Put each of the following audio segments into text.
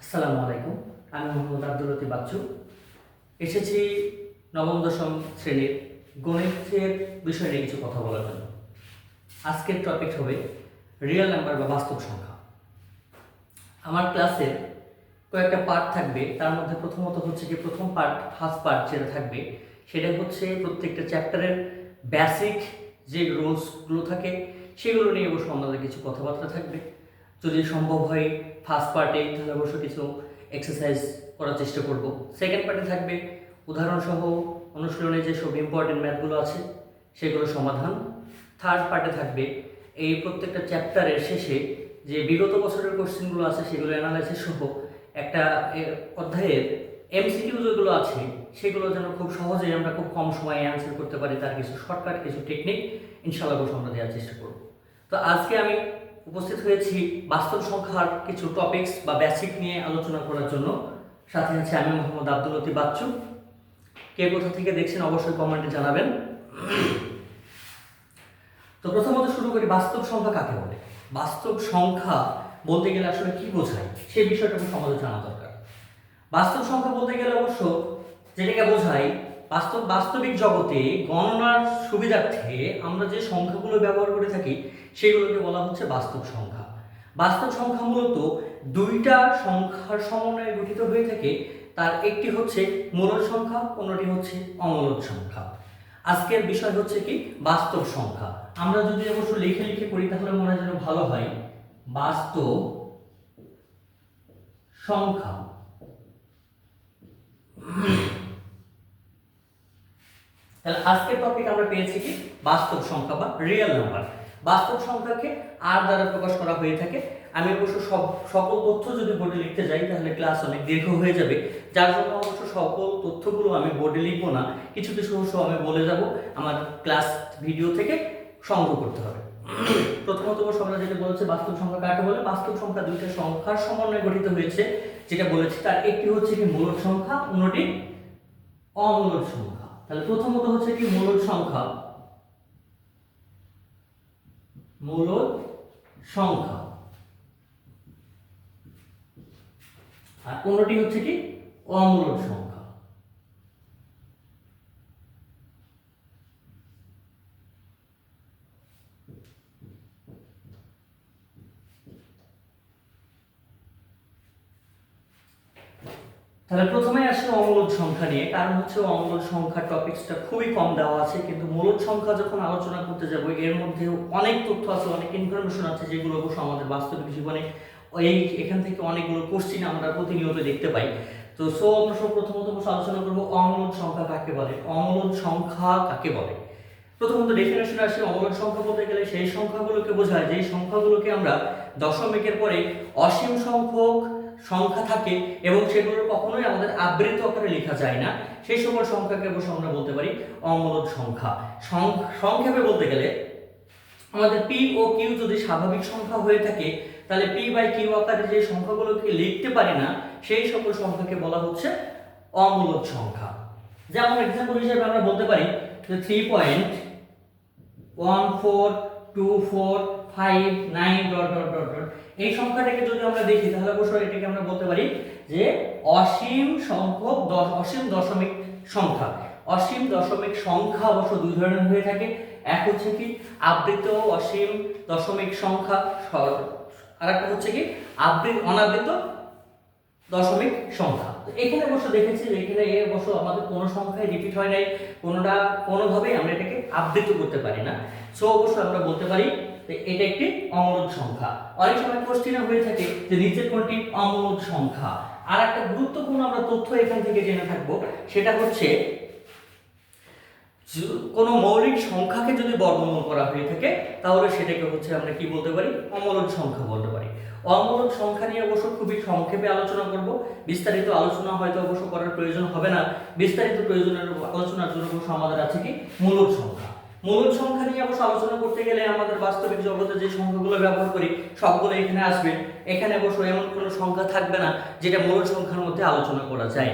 আসসালামু আলাইকুম। আমি মোহাম্মদ আব্দুল লতিফ বাচ্চু। এসেছি নবম দশম শ্রেণীর গণিতের বিষয় নিয়ে কিছু কথা বলার জন্য। আজকের টপিক হবে রিয়েল নাম্বার বা বাস্তব সংখ্যা। আমার ক্লাসের কয়েকটা পার্ট থাকবে, তার মধ্যে প্রথমত হচ্ছে কি প্রথম পার্ট, ফার্স্ট পার্ট যেটা থাকবে সেটা হচ্ছে প্রত্যেকটা চ্যাপ্টারের বেসিক যে রুলসগুলো থাকে সেগুলো নিয়ে অবশ্য আমাদের কিছু কথাবার্তা থাকবে। যদি সম্ভব হয় ফার্স্ট পার্টে তাহলে অবশ্য কিছু এক্সারসাইজ করার চেষ্টা করব। সেকেন্ড পার্টে থাকবে উদাহরণসহ অনুশীলনে যেসব ইম্পর্টেন্ট ম্যাথগুলো আছে সেগুলো সমাধান। থার্ড পার্টে থাকবে এই প্রত্যেকটা চ্যাপ্টারের শেষে যে বিগত বছরের কোশ্চেনগুলো আছে সেগুলো অ্যানালাইসিস সহ একটা অধ্যায়ের এমসিকিউ যেগুলো আছে সেগুলো যেন খুব সহজেই আমরা খুব কম সময়ে অ্যান্সার করতে পারি, তার কিছু শর্টকাট কিছু টেকনিক ইনশাআল্লাহ আমরা দেওয়ার চেষ্টা করব। তো আজকে আমি উপস্থিত হয়েছি বাস্তব সংখ্যার কিছু টপিকস বা বেসিক নিয়ে আলোচনা করার জন্য। সাথে আছে আমি মোহাম্মদ আব্দুল লতিফ বাচ্চু। কে কোথা থেকে দেখছেন অবশ্যই কমেন্টে জানাবেন। তো প্রথমত শুরু করি, বাস্তব সংখ্যা কাকে বলে। বাস্তব সংখ্যা বলতে গেলে আসলে কি বোঝায় সেই বিষয়টাকে সমাজে জানা দরকার। বাস্তব সংখ্যা বলতে গেলে অবশ্য যেটাকে বোঝায় বাস্তবিক জগতে গণনার সুবিধার্থে আমরা যে সংখ্যাগুলো ব্যবহার করে থাকি সেগুলোকে বলা হচ্ছে বাস্তব সংখ্যা। বাস্তব সংখ্যা মূলত দুইটা সংখ্যার সমন্বয়ে গঠিত হয়ে থাকে। তার একটি হচ্ছে মূলদ সংখ্যা, অন্যটি হচ্ছে অমূলদ সংখ্যা। আজকের বিষয় হচ্ছে কি বাস্তব সংখ্যা। আমরা যদি অবশ্য লিখে লিখে করি তাহলে মনে হয় যেন ভালো হয়। বাস্তব সংখ্যা তাহলে আজকের টপিক আমরা পেয়েছি কি বাস্তব সংখ্যা বা রিয়েল নাম্বার। বাস্তব সংখ্যাকে আর দ্বারা প্রকাশ করা হয়ে থাকে। আমি অবশ্য সকল তথ্য যদি বোর্ডে লিখতে যাই তাহলে ক্লাস অনেক দীর্ঘ হয়ে যাবে, যার জন্য অবশ্য সকল তথ্যগুলো আমি বোর্ডে লিখবো না, কিছু কিছু অবশ্য আমি বলে যাব আমার ক্লাস ভিডিও থেকে সংগ্রহ করতে হবে। প্রথমত অবশ্য আমরা যেটা বলেছি বাস্তব সংখ্যা কাকে বলে। বাস্তব সংখ্যা দুইটা সংখ্যার সমন্বয়ে গঠিত হয়েছে, যেটা বলেছি তার একটি হচ্ছে কি মূলদ সংখ্যা, অন্যটি অমূলদ সংখ্যা। তাহলে প্রথমত হচ্ছে কি মূলদ সংখ্যা, মূলদ সংখ্যা, আর অন্যটি হচ্ছে কি অমূলদ সংখ্যা। তাহলে প্রথমে আসি অমূলদ সংখ্যা নিয়ে, কারণ হচ্ছে অমূলদ সংখ্যা টপিকসটা খুবই কম দেওয়া আছে, কিন্তু মূলদ সংখ্যা যখন আলোচনা করতে যাব এর মধ্যে অনেক তথ্য আছে, অনেক ইনফরমেশন আছে যেগুলো অবশ্য আমাদের বাস্তবিক জীবনে এখান থেকে অনেকগুলো কোশ্চিন আমরা প্রতিনিয়ত দেখতে পাই। তো আমরা প্রথমত আলোচনা করব অমূলদ সংখ্যা কাকে বলে। অমূলদ সংখ্যা কাকে বলে প্রথমত ডেফিনেশন আসে। অমূলদ সংখ্যা বলতে গেলে সেই সংখ্যাগুলোকে বোঝায় যে সংখ্যাগুলোকে আমরা দশমিকের পরে অসীম সংখ্যক সংখ্যা থাকে এবং সেগুলো কখনোই আমাদের আবৃত আকারে লেখা যায় না, সেই সকল সংখ্যাকে অবশ্য আমরা বলতে পারি অমূলদ সংখ্যা। সংক্ষেপে বলতে গেলে আমাদের পি ও কিউ যদি স্বাভাবিক সংখ্যা হয়ে থাকে তাহলে পি বাই কিউ আকারে যে সংখ্যাগুলোকে লিখতে পারি না সেই সকল সংখ্যাকে বলা হচ্ছে অমূলদ সংখ্যা। যেমন এক্সাম্পল হিসেবে আমরা বলতে পারি যে 3.14245 এই সংখ্যাটাকে যদি আমরা দেখি তাহলে অবশ্যই এটাকে আমরা বলতে পারি যে অসীম সংখ্যক অসীম দশমিক সংখ্যা। অসীম দশমিক সংখ্যা অবশ্য দুই ধরনের হয়ে থাকে, এক হচ্ছে কি আবৃত অসীম দশমিক সংখ্যা, আর একটা হচ্ছে কি অনাবৃত দশমিক সংখ্যা। তো এখানে অবশ্য দেখেছি এখানে অবশ্য আমাদের কোনো সংখ্যায় রিপিট হয় নাই, কোনোভাবেই আমরা এটাকে আবৃত করতে পারি না। সো অবশ্যই আমরা বলতে পারি এটা একটি অমূলদ সংখ্যা। অনেক সময় কোশ্চেনে হয়ে থাকে যে নিচের কোনটি অমূলদ সংখ্যা। আর একটা গুরুত্বপূর্ণ আমরা তথ্য এখান থেকে জেনে থাকবো, সেটা হচ্ছে কোনো মৌলিক সংখ্যাকে যদি বর্গমূল করা হয়ে থাকে তাহলে সেটাকে হচ্ছে আমরা কি বলতে পারি অমূলদ সংখ্যা বলতে পারি। অমূলদ সংখ্যা নিয়ে অবশ্য খুবই সংক্ষেপে আলোচনা করব, বিস্তারিত আলোচনা হয়তো অবশ্য করার প্রয়োজন হবে না। বিস্তারিত প্রয়োজনের আলোচনার জন্য অবশ্য আমাদের আছে কি মূলদ সংখ্যা। মূলদ সংখ্যা নিয়ে অবশ্য আলোচনা করতে গেলে আমাদের বাস্তবিক জগতে যে সংখ্যাগুলো ব্যবহার করি সবগুলো এখানে আসবে। এখানে অবশ্য এমন কোনো সংখ্যা থাকবে না যেটা মূলদ সংখ্যার মধ্যে আলোচনা করা যায়।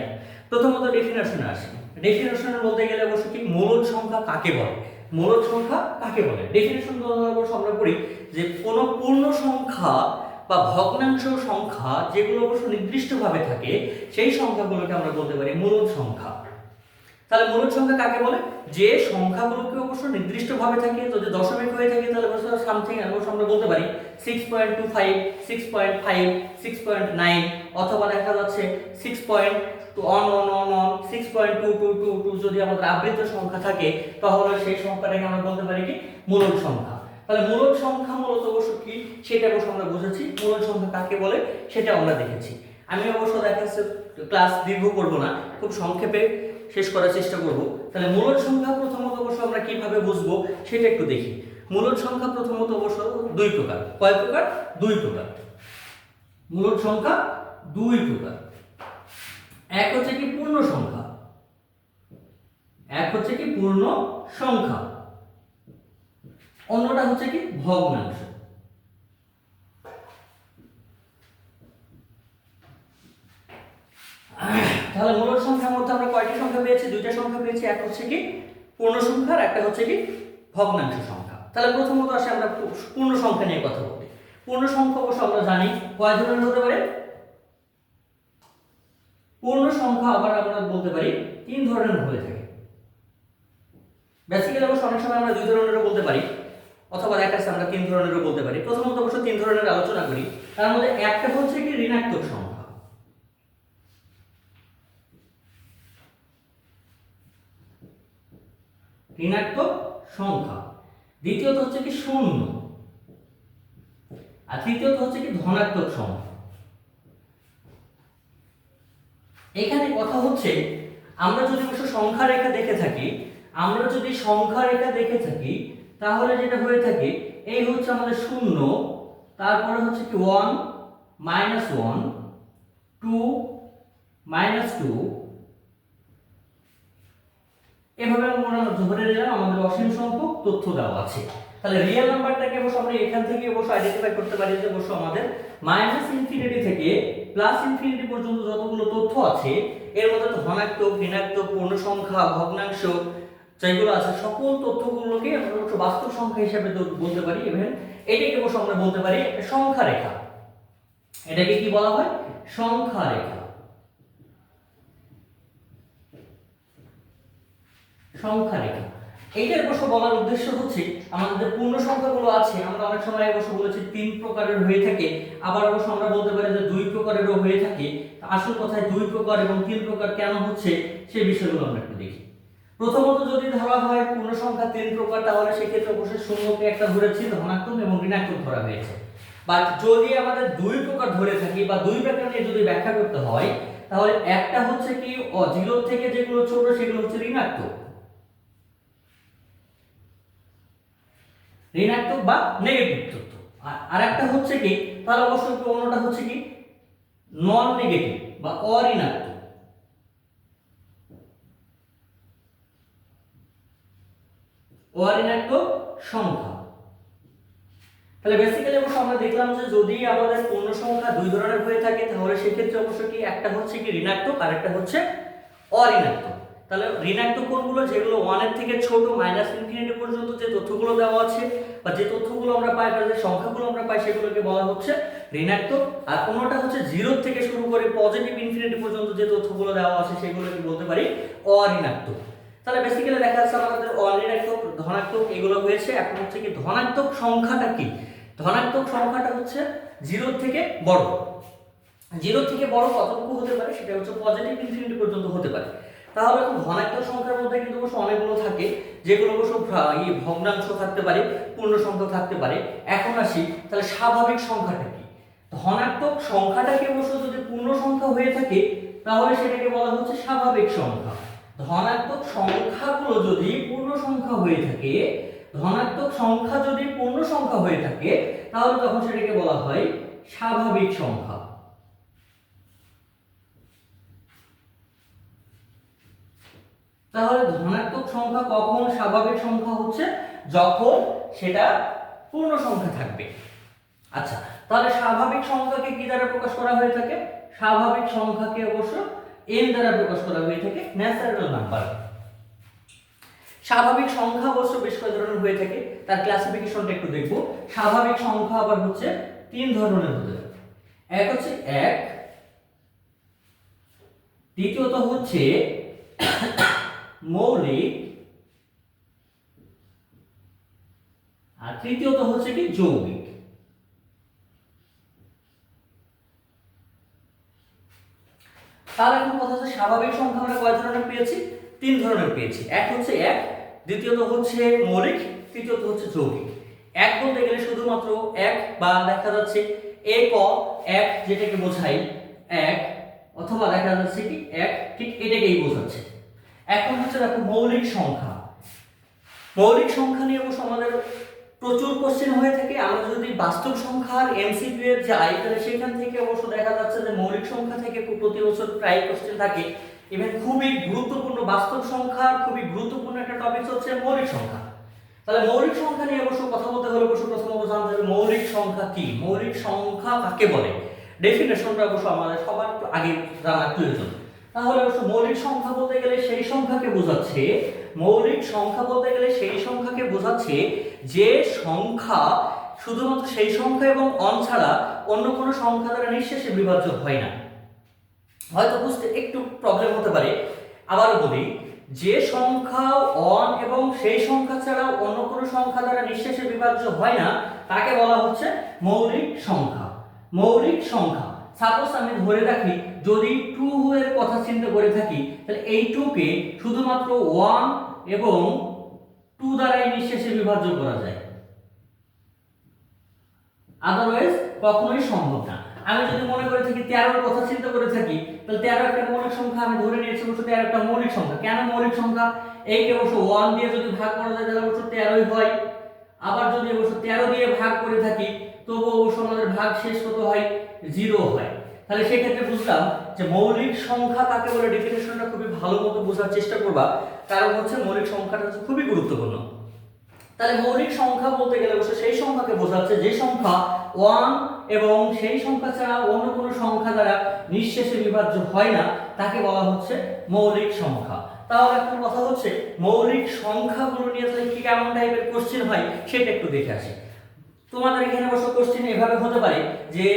প্রথমত ডেফিনেশনে আসি। ডেফিনেশন বলতে গেলে অবশ্য কি মূলদ সংখ্যা কাকে বলে। মূলদ সংখ্যা কাকে বলে ডেফিনেশন অবশ্য আমরা করি যে কোনো পূর্ণ সংখ্যা বা ভগ্নাংশ সংখ্যা যেগুলো অবশ্য নির্দিষ্টভাবে থাকে সেই সংখ্যাগুলোকে আমরা বলতে পারি মূলদ সংখ্যা। তাহলে মূলদ সংখ্যা কাকে বলে? যে সংখ্যাগুলোকে অবশ্য নির্দিষ্টভাবে থাকে, যদি দশমিক হয়ে থাকে তাহলে অবশ্য সামথিং অবশ্য আমরা বলতে পারি 6.25, 6.5, 6.9, অথবা দেখা যাচ্ছে 6.111, 6.2222 যদি আমাদের আবৃত সংখ্যা থাকে তাহলে সেই সংখ্যাটাকে আমরা বলতে পারি কি মূলদ সংখ্যা। তাহলে মূলদ সংখ্যা মূলত অবশ্য কি সেটা অবশ্য আমরা বুঝেছি, মূলদ সংখ্যা কাকে বলে সেটা আমরা দেখেছি। আমি অবশ্য দেখাচ্ছি ক্লাস দীর্ঘ করব না, খুব সংক্ষেপে শেষ করার চেষ্টা করব। তাহলে মূলদ সংখ্যা প্রথমত অবশ্য আমরা কিভাবে বুঝবো সেটা একটু দেখি। মূলদ সংখ্যা প্রথমত অবশ্য দুই প্রকার। কয় প্রকার? দুই প্রকার। মূলদ সংখ্যা দুই প্রকার। এক হচ্ছে কি পূর্ণ সংখ্যা, এক হচ্ছে কি পূর্ণ সংখ্যা, অন্যটা হচ্ছে কি ভগ্নাংশ। তাহলে মূলদ সংখ্যার মধ্যে আমরা কয়টি সংখ্যা পেয়েছি? দুইটা সংখ্যা পেয়েছি, এক হচ্ছে কি পূর্ণ সংখ্যা আর একটা হচ্ছে কি ভগ্নাংশ সংখ্যা। তাহলে প্রথমত আসে আমরা পূর্ণ সংখ্যা নিয়ে কথা বলি। পূর্ণ সংখ্যা অবশ্য আমরা জানি কয় ধরনের হতে পারে। পূর্ণ সংখ্যা আবার আমরা বলতে পারি তিন ধরনের হয়ে থাকে। বেসিক্যালি অবশ্য অনেক সময় আমরা দুই ধরনেরও বলতে পারি, অথবা দেখা যাচ্ছে আমরা তিন ধরনেরও বলতে পারি। প্রথমত অবশ্য তিন ধরনের আলোচনা করি। তার মধ্যে একটা হচ্ছে কি ঋণাত্মক সংখ্যা, ঋণাত্মক সংখ্যা। দ্বিতীয়ত হচ্ছে কি শূন্য, আর তৃতীয়ত হচ্ছে কি ধনাত্মক সংখ্যা। এখানে কথা হচ্ছে আমরা যদি অবশ্য সংখ্যা রেখা দেখে থাকি, আমরা যদি সংখ্যা রেখা দেখে থাকি তাহলে যেটা হয়ে থাকে এই হচ্ছে আমাদের শূন্য, তারপরে হচ্ছে কি 1, -1, 2, -2, এভাবে আমরা ধরে নিলাম আমাদের অসীম সংখ্যক তথ্য দেওয়া আছে। তাহলে রিয়েল নাম্বারটাকে অবশ্য আমরা এখান থেকে অবশ্য আইডেন্টিফাই করতে পারি যে অবশ্য আমাদের -ইনফিনিটি থেকে +ইনফিনিটি পর্যন্ত যতগুলো তথ্য আছে এর মধ্যে ধনাত্মক, ঋণাত্মক, পূর্ণ সংখ্যা, ভগ্নাংশ যেগুলো আছে সকল তথ্যগুলোকে আমরা অবশ্য বাস্তব সংখ্যা হিসেবে বলতে পারি। ইভেন এটাকে অবশ্য আমরা বলতে পারি একটা সংখ্যা রেখা। এটাকে কি বলা হয়? সংখ্যা রেখা। সংখ্যা রেখা এইটার অবশ্য বলার উদ্দেশ্য হচ্ছে আমাদের যে পূর্ণ সংখ্যাগুলো আছে আমরা অনেক সময় অবশ্য বলেছি তিন প্রকারের হয়ে থাকে, আবার অবশ্য আমরা বলতে পারি যে দুই প্রকারেরও হয়ে থাকে। আসল কথায় দুই প্রকার এবং তিন প্রকার কেন হচ্ছে সেই বিষয়গুলো আমরা একটু দেখি। প্রথমত যদি ধরা হয় পূর্ণ সংখ্যা তিন প্রকার তাহলে সেক্ষেত্রে অবশ্যই শূন্যকে একটা ধরেছি, ধনাত্মক এবং ঋণাত্মক ধরা হয়েছে। বাট যদি আমাদের দুই প্রকার ধরে থাকি বা দুই প্রকার নিয়ে যদি ব্যাখ্যা করতে হয় তাহলে একটা হচ্ছে কি 0 থেকে যেগুলো ছোট সেগুলো হচ্ছে ঋণাত্মক, ঋণাত্মক বা নেগেটিভ তথ্য। আর একটা হচ্ছে কি তাহলে অবশ্যই অন্যটা হচ্ছে কি নন নেগেটিভ বা অঋণাত্মক। অঋণাত্মক সংখ্যা। তাহলে বেসিক্যালি অবশ্য আমরা দেখলাম যে যদি আমাদের পূর্ণ সংখ্যা দুই ধরনের হয়ে থাকে তাহলে সেক্ষেত্রে অবশ্য কি একটা হচ্ছে কি ঋণাত্মক আর একটা হচ্ছে অঋণাত্মক। তাহলে ঋণাত্মক কোনগুলো? যেগুলো 1 এর থেকে ছোট -ইনফিনিটি পর্যন্ত যে তথ্যগুলো দেওয়া আছে বা যে তথ্যগুলো আমরা পাই বা যে সংখ্যাগুলো আমরা পাই সেগুলোকে বলা হচ্ছে ঋণাত্মক। আর কোনটা হচ্ছে 0 থেকে শুরু করে পজিটিভ ইনফিনিটি পর্যন্ত যে তথ্যগুলো দেওয়া আছে সেগুলোকে বলতে পারি অঋণাত্মক। তাহলে বেসিক্যালি দেখা যাচ্ছে আমাদের অঋণাত্মক, ধনাত্মক এগুলো হয়েছে। এখন হচ্ছে কি ধনাত্মক সংখ্যাটা কি? ধনাত্মক সংখ্যাটা হচ্ছে 0 থেকে বড়। 0 থেকে বড় কতটুকু হতে পারে সেটা হচ্ছে পজিটিভ ইনফিনিটি পর্যন্ত হতে পারে। তাহলে এখন ধনাত্মক সংখ্যার মধ্যে কিন্তু অবশ্য অনেকগুলো থাকে, যেগুলো অবশ্য ভগ্নাংশ থাকতে পারে, পূর্ণ সংখ্যা থাকতে পারে। এখন আসি তাহলে স্বাভাবিক সংখ্যাটা কি? ধনাত্মক সংখ্যাটাকে অবশ্য যদি পূর্ণ সংখ্যা হয়ে থাকে তাহলে সেটাকে বলা হচ্ছে স্বাভাবিক সংখ্যা। ধনাত্মক সংখ্যাগুলো যদি পূর্ণ সংখ্যা হয়ে থাকে, ধনাত্মক সংখ্যা যদি পূর্ণ সংখ্যা হয়ে থাকে তাহলে তখন সেটাকে বলা হয় স্বাভাবিক সংখ্যা। তাহলে ধনাত্মক সংখ্যা কখন স্বাভাবিক সংখ্যা হচ্ছে? যখন সেটা পূর্ণ সংখ্যা থাকবে। আচ্ছা, তাহলে স্বাভাবিক সংখ্যাকে কি দ্বারা প্রকাশ করা হয়ে থাকে? স্বাভাবিক সংখ্যাকে অবশ্য n দ্বারা প্রকাশ করা হয়ে থাকে, ন্যাচারাল নাম্বার। স্বাভাবিক সংখ্যা অবশ্য বেশ কয়েক ধরনের হয়ে থাকে, তার ক্লাসিফিকেশনটা একটু দেখব। স্বাভাবিক সংখ্যা আবার হচ্ছে তিন ধরনের হতে পারে। এক হচ্ছে এক, দ্বিতীয়ত হচ্ছে মৌলিক, আর তৃতীয়ত হচ্ছে কি যৌগিক। তাহলে এখন কথা হচ্ছে স্বাভাবিক সংখ্যা আমরা কয় ধরনের পেয়েছি? তিন ধরনের পেয়েছি। এক হচ্ছে এক, দ্বিতীয়ত হচ্ছে মৌলিক, তৃতীয়ত হচ্ছে যৌগিক। এক বলতে গেলে শুধুমাত্র এক, বা দেখা যাচ্ছে এক এক যেটাকে বোঝাই এক, অথবা দেখা যাচ্ছে কি এক, ঠিক এটাকেই বোঝাচ্ছে। এখন হচ্ছে দেখো মৌলিক সংখ্যা। মৌলিক সংখ্যা নিয়ে অবশ্য আমাদের প্রচুর কোশ্চেন হয়ে থাকে। আমরা যদি বাস্তব সংখ্যার এমসিকিউ এর যাই, তাহলে সেখান থেকে অবশ্য দেখা যাচ্ছে যে মৌলিক সংখ্যা থেকে প্রতি বছর প্রায় কোশ্চেন থাকে। ইভেন খুবই গুরুত্বপূর্ণ বাস্তব সংখ্যার খুবই গুরুত্বপূর্ণ একটা টপিক হচ্ছে মৌলিক সংখ্যা। তাহলে মৌলিক সংখ্যা নিয়ে অবশ্য কথা বলতে হলে অবশ্য প্রথমত জানতে হবে মৌলিক সংখ্যা কি, মৌলিক সংখ্যা কাকে বলে, ডেফিনেশনটা অবশ্য আমাদের সবার আগে জানা প্রয়োজন। তাহলে অবশ্য মৌলিক সংখ্যা বলতে গেলে সেই সংখ্যাকে বোঝাচ্ছে, মৌলিক সংখ্যা বলতে গেলে সেই সংখ্যাকে বোঝাচ্ছে যে সংখ্যা শুধুমাত্র সেই সংখ্যা এবং অন ছাড়া অন্য কোনো সংখ্যা দ্বারা নিঃশেষে বিভাজ্য হয় না। হয়তো বুঝতে একটু প্রবলেম হতে পারে, আবার বলি, যে সংখ্যা অন এবং সেই সংখ্যা ছাড়া অন্য কোনো সংখ্যা দ্বারা নিঃশেষে বিভাজ্য হয় না তাকে বলা হচ্ছে মৌলিক সংখ্যা। মৌলিক সংখ্যা সাপোজ আমি ধরে রাখি যদি 2 এর কথা চিন্তা করে থাকি, তাহলে এই 2 কে শুধুমাত্র 1 এবং 2 দ্বারাই নিঃশেষে বিভাজ্য করা যায়, আদারওয়াইজ কখনোই সম্ভব না। আমি যদি মনে করে থাকি 13 এর কথা চিন্তা করে থাকি, তাহলে 13 একটা মৌলিক সংখ্যা, আমি ধরে নিয়েছি অবশ্য 13 একটা মৌলিক সংখ্যা। কেন মৌলিক সংখ্যা? এই কে অবশ্য 1 দিয়ে যদি ভাগ করা যায় তাহলে অবশ্য 13ই হয়। আবার যদি অবশ্য 13 দিয়ে ভাগ করে থাকি তবুও অবশ্য আমাদের ভাগ শেষ কত হয়? 0 হয়। তাহলে সেক্ষেত্রে বুঝলাম যে মৌলিক সংখ্যা কাকে বলে, ডেফিনেশনটা খুবই ভালো মতো বোঝার চেষ্টা করবা, কারণ হচ্ছে মৌলিক সংখ্যাটা হচ্ছে খুবই গুরুত্বপূর্ণ। তাহলে মৌলিক সংখ্যা বলতে গেলে অবশ্য সেই সংখ্যাকে বোঝাচ্ছে যে সংখ্যা 1 এবং সেই সংখ্যা ছাড়া অন্য কোনো সংখ্যা দ্বারা নিঃশেষে বিভাজ্য হয় না তাকে বলা হচ্ছে মৌলিক সংখ্যা। তাহলে এখন কথা হচ্ছে মৌলিক সংখ্যাগুলো নিয়ে তাহলে কি কেমন টাইপের কোশ্চেন হয় সেটা একটু দেখে আসি। তোমাদের এখানে অবশ্য কোশ্চেন এভাবে হতে পারে যে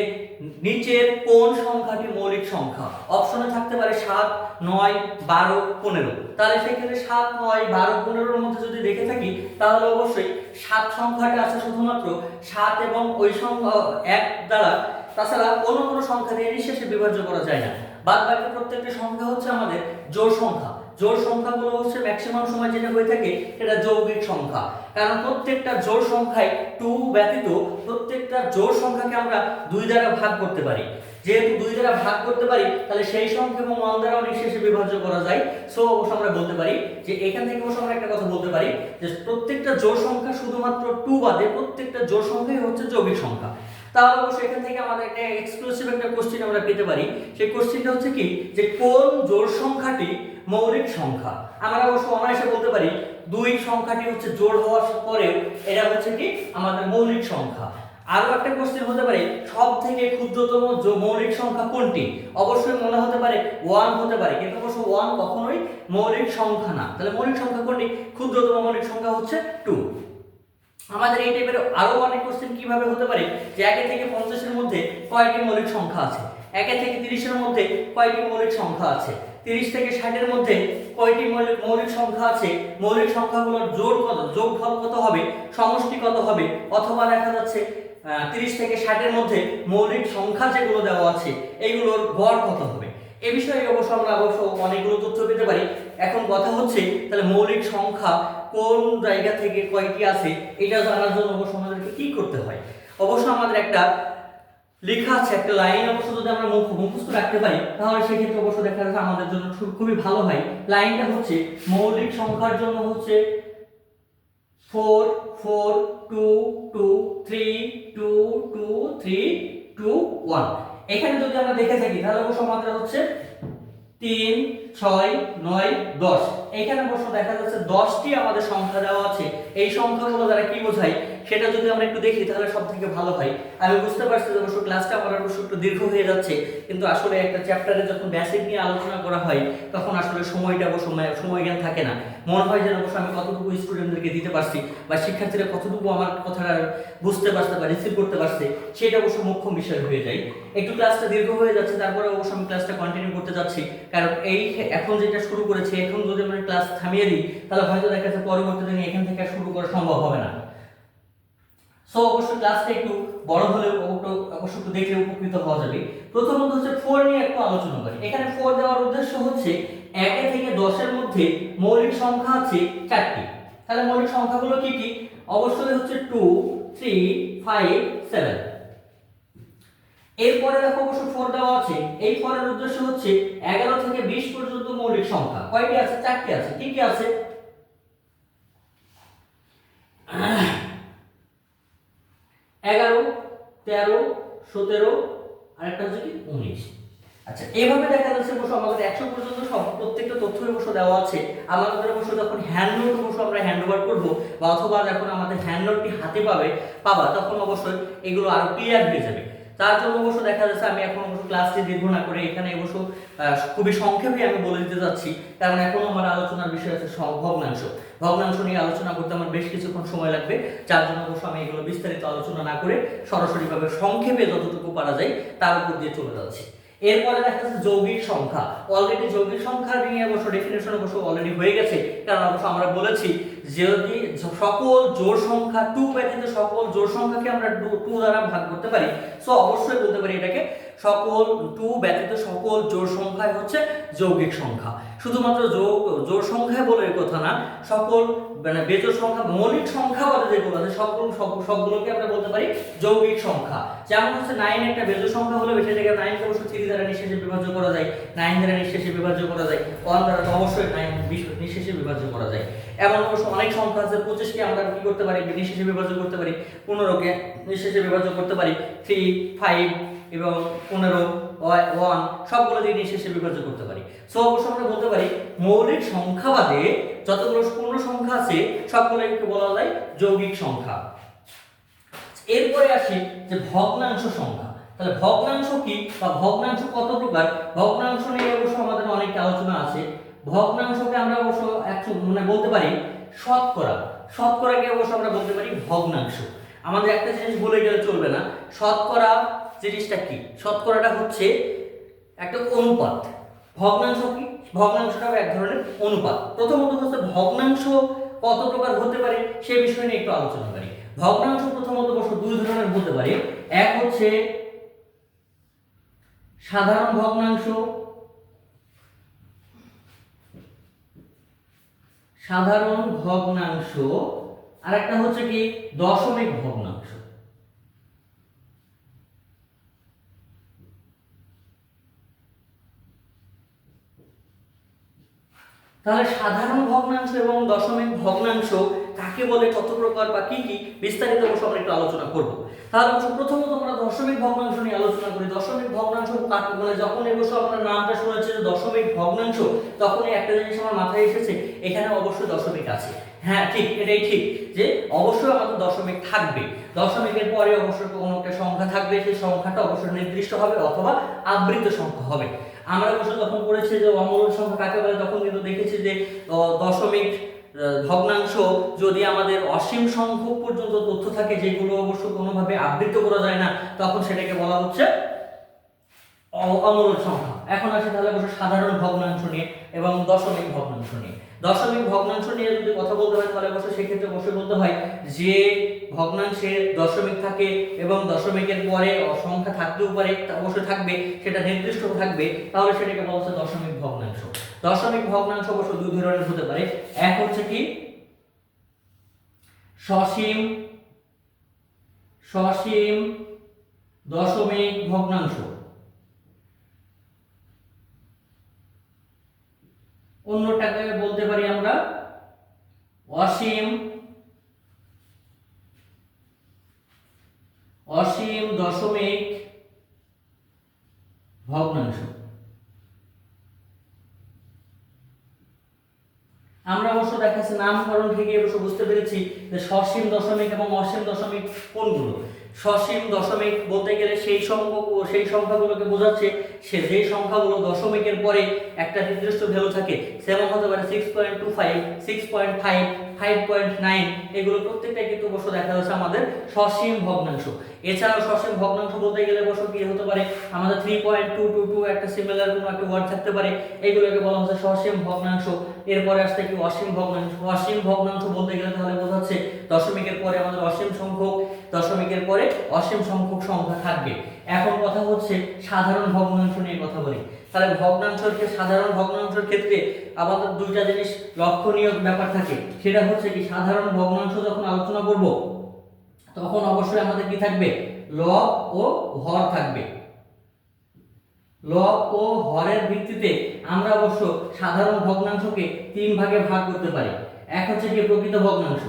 নিচের কোন সংখ্যাটি মৌলিক সংখ্যা? অপশনে থাকতে পারে 7, 9, 12, 15। তাহলে সেক্ষেত্রে 7, 9, 12, 15 এর মধ্যে যদি দেখে থাকি তাহলে অবশ্যই 7 সংখ্যাটা আছে শুধুমাত্র 7 এবং ওই সংখ্যা 1 দ্বারা, তাছাড়া অন্য কোনো সংখ্যা দিয়ে নিঃশেষে বিভাজ্য করা যায় না। বাদ বাকি প্রত্যেকটা সংখ্যা হচ্ছে আমাদের জোড় সংখ্যা। জোড় সংখ্যাগুলো হচ্ছে ম্যাক্সিমাম সময় যেটা হয়ে থাকে এটা যৌগিক সংখ্যা, কারণ প্রত্যেকটা জোড় সংখ্যায় 2 ব্যতীত প্রত্যেকটা জোড় সংখ্যাকে আমরা 2 দ্বারা ভাগ করতে পারি। যেহেতু 2 দ্বারা ভাগ করতে পারি তাহলে সেই সংখ্যা এবং 1 দ্বারাও নিঃশেষে বিভাজ্য করা যায়। সো অবশ্য আমরা বলতে পারি যে এখান থেকে অবশ্য আমরা একটা কথা বলতে পারি যে প্রত্যেকটা জোড় সংখ্যা শুধুমাত্র 2 বাদে প্রত্যেকটা জোড় সংখ্যাই হচ্ছে যৌগিক সংখ্যা। তাহলে অবশ্যই এখান থেকে আমাদের একটা এক্সক্লুসিভ একটা কোশ্চেন আমরা পেতে পারি। সেই কোশ্চেনটা হচ্ছে কি যে কোন জোড় সংখ্যাটি মৌলিক সংখ্যা? আমরা অবশ্য অনায়াসে বলতে পারি 2 সংখ্যাটি হচ্ছে জোড় হওয়ার পরেও এটা হচ্ছে কি আমাদের মৌলিক সংখ্যা। আরো একটা কোশ্চেন হতে পারে সব থেকে ক্ষুদ্রতম মৌলিক সংখ্যা কোনটি? অবশ্যই মনে হতে পারে 1 হতে পারে, কিন্তু অবশ্য 1 কখনোই মৌলিক সংখ্যা না। তাহলে মৌলিক সংখ্যা কোনটি? ক্ষুদ্রতম মৌলিক সংখ্যা হচ্ছে 2। আমাদের এই টাইপের আরো অনেক কোশ্চেন কিভাবে হতে পারে যে 1 থেকে 50 এর মধ্যে কয়টি মৌলিক সংখ্যা আছে? 1 থেকে 30 এর মধ্যে কয়টি মৌলিক সংখ্যা আছে? 30 থেকে 60 এর মধ্যে কয়টি মৌলিক সংখ্যা আছে? মৌলিক সংখ্যাগুলোর জোড় কত, যোগফল কত হবে, সমষ্টি কত হবে? অথবা দেখা যাচ্ছে 30 থেকে 60 এর মধ্যে মৌলিক সংখ্যা যেগুলো দেওয়া আছে এইগুলোর গড় কত হবে? এই বিষয়ে অবশ্য আমরা অনেকগুলো তথ্য পেতে পারি। এখন কথা হচ্ছে তাহলে মৌলিক সংখ্যা কোন জায়গা থেকে কয়টি আছে এটা জানার জন্য অবশ্য আমাদেরকে কি করতে হয়? অবশ্য আমাদের একটা লেখা আছে, একটা লাইন অবশ্য যদি আমরা মুখস্থ রাখতে পারি তাহলে সেক্ষেত্রে অবশ্য দেখা যাচ্ছে আমাদের জন্য খুবই ভালো হয়। লাইনটা হচ্ছে মৌলিক সংখ্যার জন্য হচ্ছে 4 4 2 2 3 2 2 3 2 1। এখানে যদি আমরা দেখে থাকি তাহলে অবশ্য আমাদের হচ্ছে 3 6 9 10। এখানে অবশ্য দেখা যাচ্ছে 10টি আমাদের সংখ্যা দেওয়া আছে। এই সংখ্যাগুলো দ্বারা কি বোঝায়? সেটা যদি আমরা একটু দেখি তাহলে সব থেকে ভালো হয়। আমি বুঝতে পারছি যে অবশ্য ক্লাসটা আমার অবশ্য একটু দীর্ঘ হয়ে যাচ্ছে, কিন্তু আসলে একটা চ্যাপ্টারে যখন বেসিক নিয়ে আলোচনা করা হয় তখন আসলে সময়টা সময় জ্ঞান থাকে না। মনে হয় যেন অবশ্য আমি কতটুকু স্টুডেন্টদেরকে দিতে পারছি বা শিক্ষার্থীরা কতটুকু আমার কথাটা বুঝতে পারছে বা রিসিভ করতে পারছে, সেটা অবশ্য মুখ্য বিষয় হয়ে যায়। একটু ক্লাসটা দীর্ঘ হয়ে যাচ্ছে, তারপরে অবশ্য আমি ক্লাসটা কন্টিনিউ করতে যাচ্ছি, কারণ এই এখন যেটা শুরু করেছি এখন যদি আমরা ক্লাস থামিয়ে দিই তাহলে হয়তো দেখা যাচ্ছে পরবর্তী দিনে এখান থেকে শুরু করা সম্ভব হবে না। সো অবশ্যই ক্লাসটা একটু বড় হলেও অবশ্য একটু দেখলে উপকৃত হওয়া যাবে। প্রথমত হচ্ছে 4 নিয়ে একটু আলোচনা করি। এখানে 4 দেওয়ার উদ্দেশ্য হচ্ছে 1 থেকে 10 এর মধ্যে মৌলিক সংখ্যা আছে 4টি। তাহলে মৌলিক সংখ্যাগুলো কি কি? অবশ্যই হচ্ছে 2, 3, 5, 7। এরপরে দেখো অবশ্য 4 দেওয়া আছে। এই 4 এর উদ্দেশ্য হচ্ছে 11 থেকে 20 পর্যন্ত মৌলিক সংখ্যা। কয়টি আছে? 4টি আছে। কি কি আছে? 11, 13, 17 আর একটা হচ্ছে কি 19। আচ্ছা, এইভাবে দেখা যাচ্ছে অবশ্য আমাদের 100 পর্যন্ত সব প্রত্যেকটা তথ্য অবশ্য দেওয়া আছে। আমাদের অবশ্য যখন হ্যান্ড নোট অবশ্য আমরা হ্যান্ড ওভার করব বা অথবা যখন আমাদের হ্যান্ড নোটটি হাতে পাবা তখন অবশ্যই এগুলো আরো ক্লিয়ার হয়ে যাবে। তার জন্য অবশ্য দেখা যাচ্ছে আমি এখন অবশ্য ক্লাসটি দীর্ঘ না করে এখানে অবশ্য খুবই সংক্ষেপে আমি বলে দিতে যাচ্ছি, কারণ এখনো আমার আলোচনার বিষয় আছে ভগ্নাংশ। ভগ্নাংশ নিয়ে আলোচনা করতে আমার বেশ কিছুক্ষণ সময় লাগবে, যার জন্য অবশ্য আমি এগুলো বিস্তারিত আলোচনা না করে সরাসরিভাবে সংক্ষেপে যতটুকু পারা যায় তার উপর দিয়ে চলে যাচ্ছি। এরপরে দেখা যাচ্ছে যৌগিক সংখ্যা। অলরেডি যৌগিক সংখ্যা নিয়ে অবশ্য ডেফিনেশন অবশ্য অলরেডি হয়ে গেছে, কারণ অবশ্য আমরা বলেছি যদি সকল জোড় সংখ্যা 2 ব্যতীত সকল জোড় সংখ্যাকে আমরা 2 দ্বারা ভাগ করতে পারি, সো অবশ্যই বলতে পারি এটাকে সকল 2 ব্যতীত সকল জোড় সংখ্যাই হচ্ছে যৌগিক সংখ্যা। শুধুমাত্র জোড় সংখ্যা বলে কথা না, সকল মানে বেজোড় সংখ্যা মৌলিক সংখ্যা বলে যেগুলো আছে সবগুলোকে আমরা বলতে পারি যৌগিক সংখ্যা। যেমন হচ্ছে 9 একটা বেজোড় সংখ্যা হলে সেটাকে 9 কে অবশ্যই 3 দ্বারা নিঃশেষে বিভাজ্য করা যায়, 9 দ্বারা নিঃশেষে বিভাজ্য করা যায়, 1 দ্বারা তো অবশ্যই 9 নিঃশেষে বিভাজ্য করা যায়। এমন অবশ্য অনেক সংখ্যা আছে। 25 কে আমরা কি করতে পারি? নিঃশেষে বিভাজ্য করতে পারি। 15 কে নিঃশেষে বিভাজ্য করতে পারি। 3, 5 এবং 15, 1 সবগুলো দিয়ে নিঃশেষে বিভাজ্য করতে পারি। সো অবশ্য আমরা বলতে পারি মৌলিক সংখ্যা বাদে যতগুলো পূর্ণ সংখ্যা আছে সবগুলোকে বলা যায় যৌগিক সংখ্যা। এরপরে আসি যে ভগ্নাংশ সংখ্যা। তাহলে ভগ্নাংশ কি বা ভগ্নাংশ কত প্রকার? ভগ্নাংশ নিয়ে অবশ্য আমাদের অনেক আলোচনা আছে। ভগ্নাংশকে আমরা অবশ্য বলতে পারি শতকরা। শতকরাকে অবশ্য আমরা বলতে পারি ভগ্নাংশ। আমাদের একটা জিনিস বলে গেলে চলবে না, শতকরা জিনিসটা কি? শতকরাটা হচ্ছে একটা অনুপাত। ভগ্নাংশ কি? ভগ্নাংশটাও এক ধরনের অনুপাত। প্রথমত হচ্ছে ভগ্নাংশ কত প্রকার হতে পারে সে বিষয় নিয়ে একটু আলোচনা করি। ভগ্নাংশ প্রথমত অবশ্য 2 ধরনের হতে পারে। এক হচ্ছে সাধারণ ভগ্নাংশ, সাধারণ ভগ্নাংশ, আর একটা হচ্ছে কি দশমিক ভগ্নাংশ। তাহলে সাধারণ ভগ্নাংশ এবং দশমিক ভগ্নাংশ কাকে বলে, কত প্রকার বা কি কি বিস্তারিত অবশ্য আমরা একটু আলোচনা করব। তাহলে অবশ্য প্রথমত আমরা দশমিক ভগ্নাংশ নিয়ে আলোচনা করি। দশমিক ভগ্নাংশ কাকে বলে? যখন অবশ্য আপনার নামটা শুনেছে যে দশমিক ভগ্নাংশ, তখনই একটা জিনিস আমার মাথায় এসেছে, এখানে অবশ্যই দশমিক আছে। হ্যাঁ ঠিক, এটাই ঠিক যে অবশ্যই আমাদের দশমিক থাকবে। দশমিকের পরে অবশ্যই কোনো একটা সংখ্যা থাকবে, সেই সংখ্যাটা অবশ্যই নির্দিষ্ট হবে অথবা আবৃত সংখ্যা হবে। আমরা অবশ্য যখন পড়েছি যে অমূল সংখ্যা কাকে বলে, তখন কিন্তু দেখেছি যে দশমিক ভগ্নাংশ যদি আমাদের অসীম সংখ্যক পর্যন্ত তথ্য থাকে যেগুলো অবশ্য কোনোভাবে আবৃত করা যায় না, তখন সেটাকে বলা হচ্ছে অমূল সংখ্যা। এখন আসে তাহলে অবশ্য সাধারণ ভগ্নাংশ নিয়ে এবং দশমিক ভগ্নাংশ নিয়ে। দশমিক ভগ্নাংশ নিয়ে যদি কথা বলতে হয় তাহলে অবশ্যই সেক্ষেত্রে অবশ্যই বলতে হয় যে ভগ্নাংশে দশমিক থাকে এবং দশমিকের পরে সংখ্যা থাকতেও পারে, অবশ্যই থাকবে, সেটা নির্দিষ্ট থাকবে, তাহলে সেটাকে বলা হচ্ছে দশমিক ভগ্নাংশ। দশমিক ভগ্নাংশ অবশ্য 2 ধরনের হতে পারে। এক হচ্ছে কি সসীম দশমিক ভগ্নাংশ, অন্যটাকে বলতে পারি আমরা অসীম দশমিক ভগ্নাংশ। আমরা অবশ্য দেখাচ্ছে নামকরণ থেকে অবশ্য বুঝতে পেরেছি যে সসীম দশমিক এবং অসীম দশমিক কোনগুলো। সসীম দশমিক বলতে গেলে সেই সংখ্যাগুলোকে বোঝাচ্ছে যেই সংখ্যাগুলো দশমিকের পরে একটা নির্দিষ্ট ভ্যালু থাকে, যেমন হতে পারে 6.25, 6.5, 5.9, এগুলো প্রত্যেকটাই কিন্তু অবশ্য দেখা যাচ্ছে আমাদের সসীম ভগ্নাংশ। এছাড়াও সসীম ভগ্নাংশ বলতে গেলে অবশ্য কি হতে পারে, আমাদের 3.222 একটা সিমিলার কোনো একটা ওয়ার্ড থাকতে পারে, এগুলোকে বলা হচ্ছে সসীম ভগ্নাংশ। এরপরে আসছে কি অসীম ভগ্নাংশ। অসীম ভগ্নাংশ বলতে গেলে তাহলে বোঝাচ্ছে দশমিকের পরে আমাদের অসীম সংখ্যক, দশমিকের পরে অসীম সংখ্যক সংখ্যা থাকবে। এখন কথা হচ্ছে সাধারণ ভগ্নাংশ নিয়ে কথা বলি। তাহলে সাধারণ ভগ্নাংশের ক্ষেত্রে আমাদের দুইটা জিনিস লক্ষণীয় ব্যাপার থাকে, সেটা হচ্ছে কি সাধারণ ভগ্নাংশ যখন আলোচনা করব তখন অবশ্যই আমাদের কি থাকবে, লব ও হর থাকবে। লব ও হরের ভিত্তিতে আমরা অবশ্য সাধারণ ভগ্নাংশকে তিন ভাগে ভাগ করতে পারি। এক হচ্ছে কি প্রকৃত ভগ্নাংশ,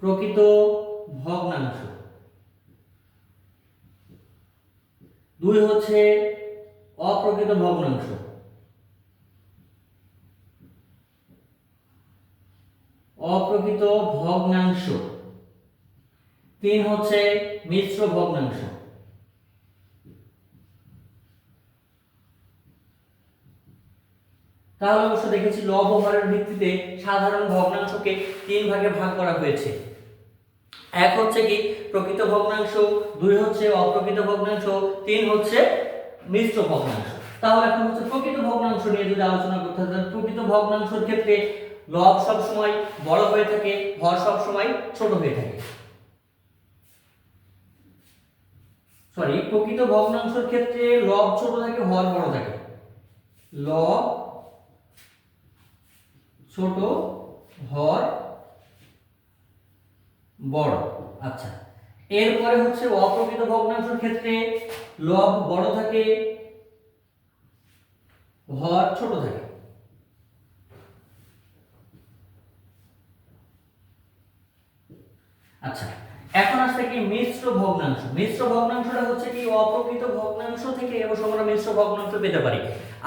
প্রকৃত ভগ্নাংশ। দুই হচ্ছে অপ্রকৃত ভগ্নাংশ। অপ্রকৃত ভগ্নাংশ। তিন হচ্ছে মিশ্র ভগ্নাংশ। তাহলে অবশ্য দেখেছি লব ও হরের ভিত্তিতে সাধারণ ভগ্নাংশকে তিন ভাগে ভাগ করা হয়েছে। এক হচ্ছে কি প্রকৃত ভগ্নাংশ, দুই হচ্ছে অপ্রকৃত ভগ্নাংশ, তিন হচ্ছে মিশ্র ভগ্নাংশ। তাহলে এখন হচ্ছে প্রকৃত ভগ্নাংশ নিয়ে যদি আলোচনা করতে হয়, প্রকৃত ভগ্নাংশের ক্ষেত্রে লব সব সময় বড় হয়ে থাকে, হর সব সময় ছোট হয়ে থাকে। প্রকৃত ভগ্নাংশের ক্ষেত্রে লব ছোট থাকে, হর বড় থাকে। লব ছোট, হর বড়। আচ্ছা, এরপরে হচ্ছে অপ্রকৃত ভগ্নাংশের ক্ষেত্রে লব বড় থাকে, হর ছোট থাকে। আচ্ছা, এখন আসছে কি মিশ্র ভগ্নাংশ। মিশ্র ভগ্নাংশটা হচ্ছে কি অপ্রকৃত ভগ্নাংশ থেকে আমরা মিশ্র ভগ্নাংশ পেতে পারি।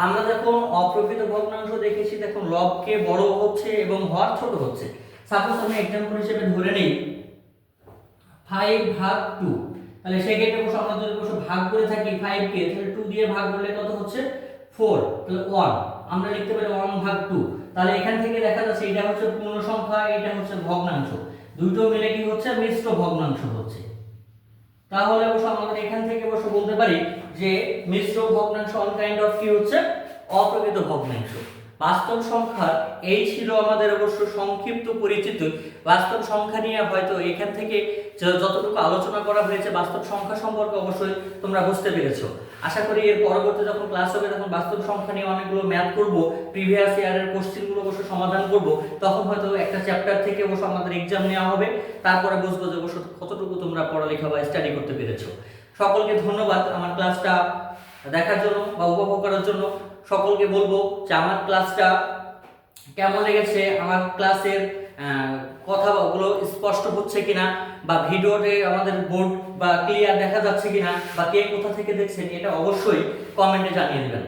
আমরা যখন অপ্রকৃত ভগ্নাংশ দেখেছি, দেখুন লবকে বড় হচ্ছে এবং হর ছোট হচ্ছে। সাপোজ আমি एग्जांपल হিসেবে ধরে নেই 5/2, তাহলে সেই ক্ষেত্রে আমরা যদি ভাগ করে থাকি 5 কে, তাহলে 2 দিয়ে ভাগ করলে কত হচ্ছে 4, তাহলে 1 আমরা লিখতে পারি 1/2। তাহলে এখান থেকে দেখা যাচ্ছে এটা হচ্ছে পূর্ণ সংখ্যা, এটা হচ্ছে ভগ্নাংশ, দুটো মিলে কি হচ্ছে মিশ্র ভগ্নাংশ হচ্ছে। তাহলে অবশ্য আমাদের এখান থেকে অবশ্য বলতে পারি যে মিশ্র ভগ্নাংশ অন কাইন্ড অফ কি হচ্ছে অপ্রকৃত ভগ্নাংশ। বাস্তব সংখ্যা এই ছিল আমাদের অবশ্য সংক্ষিপ্ত পরিচিত। বাস্তব সংখ্যা নিয়ে হয়তো এখান থেকে যতটুকু আলোচনা করা হয়েছে বাস্তব সংখ্যা সম্পর্কে অবশ্যই তোমরা বুঝতে পেরেছো। আশা করি এর পরবর্তী যখন ক্লাস হবে তখন বাস্তব সংখ্যা নিয়ে অনেকগুলো ম্যাথ করব, প্রিভিয়াস ইয়ারের কোশ্চেনগুলো অবশ্য সমাধান করব, তখন হয়তো একটা চ্যাপ্টার থেকে অবশ্য আমাদের এক্সাম নেওয়া হবে, তারপরে বুঝবো যে অবশ্য কতটুকু তোমরা পড়ালেখা বা স্টাডি করতে পেরেছো। সকলকে ধন্যবাদ আমার ক্লাসটা দেখার জন্য বা উপভোগ করার জন্য। সকলকে বলবো যে আমার ক্লাসটা কেমন লেগেছে, আমার ক্লাসের কথাগুলো স্পষ্ট হচ্ছে কিনা, বা ভিডিওতে আমাদের বোর্ড বা ক্লিয়ার দেখা যাচ্ছে কিনা, বা কে কোথা থেকে দেখছেন এটা অবশ্যই কমেন্টে জানিয়ে দেবেন।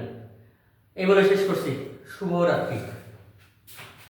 এই বলে শেষ করছি। শুভরাত্রি।